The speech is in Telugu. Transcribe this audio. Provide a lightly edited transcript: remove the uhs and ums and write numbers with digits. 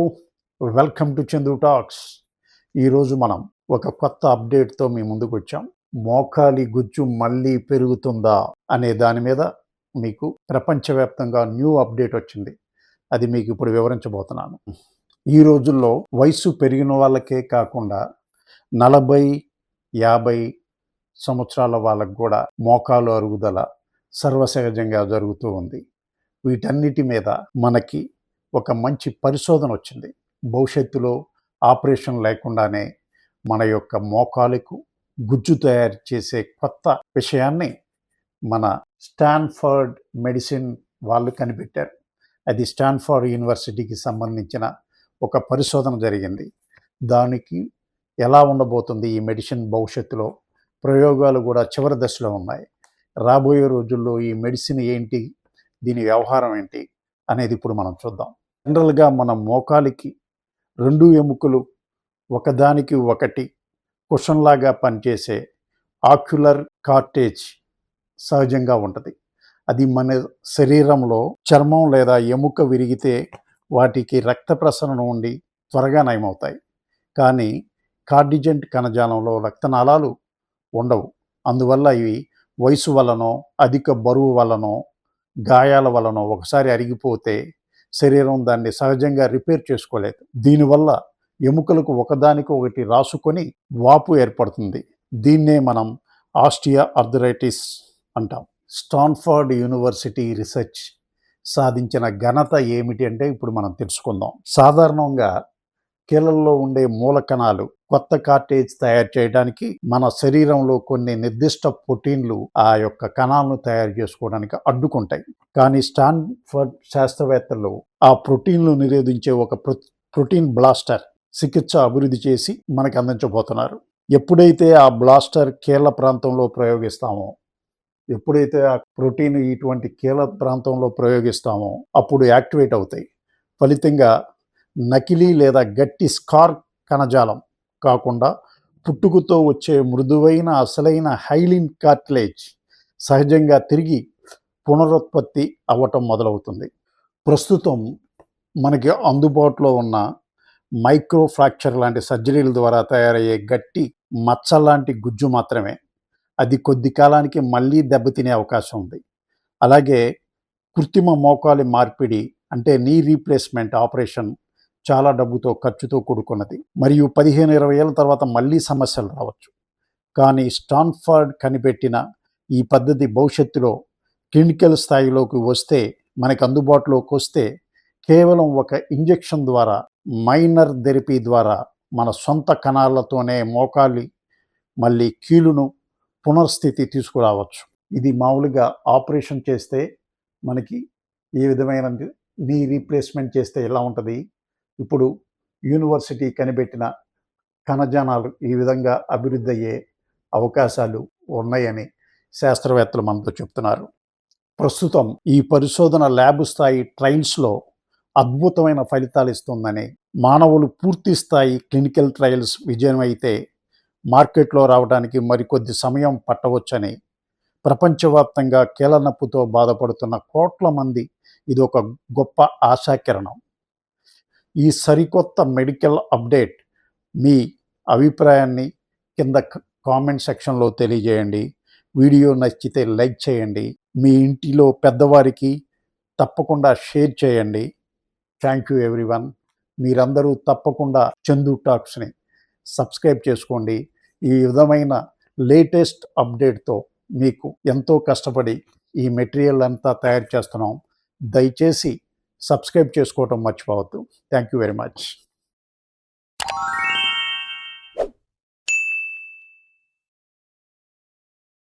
Welcome to Chandu talks. ఈరోజు మనం ఒక కొత్త అప్డేట్తో మీ ముందుకు వచ్చాం. మోకాలి గుజ్జు మళ్ళీ పెరుగుతుందా అనే దాని మీద మీకు ప్రపంచవ్యాప్తంగా న్యూ అప్డేట్ వచ్చింది. అది మీకు ఇప్పుడు వివరించబోతున్నాను. ఈ రోజుల్లో వయసు పెరిగిన వాళ్ళకే కాకుండా 40-50 సంవత్సరాల వాళ్ళకు కూడా మోకాలు అరుగుదల సర్వసహజంగా జరుగుతూ ఉంది. వీటన్నిటి మీద మనకి ఒక మంచి పరిశోధన వచ్చింది. భవిష్యత్తులో ఆపరేషన్ లేకుండానే మన యొక్క మోకాలుకు గుజ్జు తయారు చేసే కొత్త విషయాన్ని మన స్టాన్ఫర్డ్ మెడిసిన్ వాళ్ళు కనిపెట్టారు. అది స్టాన్ఫర్డ్ యూనివర్సిటీకి సంబంధించిన ఒక పరిశోధన జరిగింది. దానికి ఎలా ఉండబోతుంది ఈ మెడిసిన్ భవిష్యత్తులో, ప్రయోగాలు కూడా చివరి దశలో ఉన్నాయి. రాబోయే రోజుల్లో ఈ మెడిసిన్ ఏంటి, దీని వ్యవహారం ఏంటి అనేది ఇప్పుడు మనం చూద్దాం. జనరల్గా మన మోకాలికి 2 ఎముకలు ఒకదానికి ఒకటి కుషన్లాగా పనిచేసే ఆక్యులర్ కార్టేజ్ సహజంగా ఉంటుంది. అది మన శరీరంలో చర్మం లేదా ఎముక విరిగితే వాటికి రక్త ప్రసరణ ఉండి త్వరగా నయమవుతాయి. కానీ కార్డిజెంట్ కణజాలంలో రక్తనాళాలు ఉండవు. అందువల్ల ఇవి వయసు వలనో, అధిక బరువు వలనో, గాయాల వలనో ఒకసారి అరిగిపోతే శరీరం దాన్ని సహజంగా రిపేర్ చేసుకోలేదు. దీనివల్ల ఎముకలకు ఒకదానికి ఒకటి రాసుకొని వాపు ఏర్పడుతుంది. దీన్నే మనం ఆస్టియో ఆర్థరైటిస్ అంటాం. స్టాన్ఫర్డ్ యూనివర్సిటీ రీసెర్చ్ సాధించిన ఘనత ఏమిటి అంటే ఇప్పుడు మనం తెలుసుకుందాం. సాధారణంగా కీళ్ళల్లో ఉండే మూలకణాలు కొత్త కార్టేజ్ తయారు చేయడానికి మన శరీరంలో కొన్ని నిర్దిష్ట ప్రోటీన్లు ఆ యొక్క కణాలను తయారు చేసుకోవడానికి అడ్డుకుంటాయి. కానీ స్టాన్ఫర్డ్ శాస్త్రవేత్తలు ఆ ప్రోటీన్లు నిరోధించే ఒక ప్రోటీన్ బ్లాస్టర్ చికిత్స అభివృద్ధి చేసి మనకు అందించబోతున్నారు. ఎప్పుడైతే ఆ బ్లాస్టర్ కీళ్ళ ప్రాంతంలో ప్రయోగిస్తామో, ఎప్పుడైతే ఆ ప్రోటీన్ ఇటువంటి కీళ్ళ ప్రాంతంలో ప్రయోగిస్తామో అప్పుడు యాక్టివేట్ అవుతాయి. ఫలితంగా నకిలీ లేదా గట్టి స్కార్ కణజాలం కాకుండా పుట్టుకతో వచ్చే మృదువైన అసలైన హైలిన్ కార్టిలేజ్ సహజంగా తిరిగి పునరుత్పత్తి అవ్వటం మొదలవుతుంది. ప్రస్తుతం మనకి అందుబాటులో ఉన్న మైక్రో ఫ్రాక్చర్ లాంటి సర్జరీల ద్వారా తయారయ్యే గట్టి మచ్చలాంటి గుజ్జు మాత్రమే. అది కొద్ది కాలానికి మళ్ళీ దెబ్బతినే అవకాశం ఉంది. అలాగే కృత్రిమ మోకాలి మార్పిడి అంటే నీ రీప్లేస్మెంట్ ఆపరేషన్ చాలా డబ్బుతో, ఖర్చుతో కూడుకున్నది మరియు 15-20 ఏళ్ళ తర్వాత మళ్ళీ సమస్యలు రావచ్చు. కానీ స్టాన్ఫర్డ్ కనిపెట్టిన ఈ పద్ధతి భవిష్యత్తులో క్లినికల్ స్థాయిలోకి వస్తే, మనకు అందుబాటులోకి వస్తే, కేవలం ఒక ఇంజెక్షన్ ద్వారా, మైనర్ థెరపీ ద్వారా మన సొంత కణాలతోనే మోకాలి మళ్ళీ కీలును పునర్స్థితి తీసుకురావచ్చు. ఇది మామూలుగా ఆపరేషన్ చేస్తే మనకి ఏ విధమైన నీ రీప్లేస్మెంట్ చేస్తే ఎలా ఉంటుంది, ఇప్పుడు యూనివర్సిటీ కనిపెట్టిన కణజాలాలు ఈ విధంగా అభివృద్ధి అయ్యే అవకాశాలు ఉన్నాయని శాస్త్రవేత్తలు మనతో చెప్తున్నారు. ప్రస్తుతం ఈ పరిశోధన ల్యాబ్ స్థాయి ట్రయల్స్లో అద్భుతమైన ఫలితాలు ఇస్తుందని, మానవులు పూర్తి స్థాయి క్లినికల్ ట్రయల్స్ విజయమైతే మార్కెట్లో రావడానికి మరికొద్ది సమయం పట్టవచ్చని, ప్రపంచవ్యాప్తంగా కీళ్ళ నొప్పితో బాధపడుతున్న కోట్ల మంది ఇది ఒక గొప్ప ఆశాకిరణం. ఈ సరికొత్త మెడికల్ అప్డేట్ మీ అభిప్రాయాన్ని కింద కామెంట్ సెక్షన్లో తెలియజేయండి. వీడియో నచ్చితే లైక్ చేయండి. మీ ఇంటిలో పెద్దవారికి తప్పకుండా షేర్ చేయండి. Thank you everyone. మీరందరూ తప్పకుండా చందు టాక్స్ని సబ్స్క్రైబ్ చేసుకోండి. ఈ విధమైన లేటెస్ట్ అప్డేట్తో మీకు ఎంతో కష్టపడి ఈ మెటీరియల్ అంతా తయారు చేస్తున్నాం. దయచేసి సబ్స్క్రైబ్ చేసుకోవటం మర్చిపోవద్దు. Thank you very much.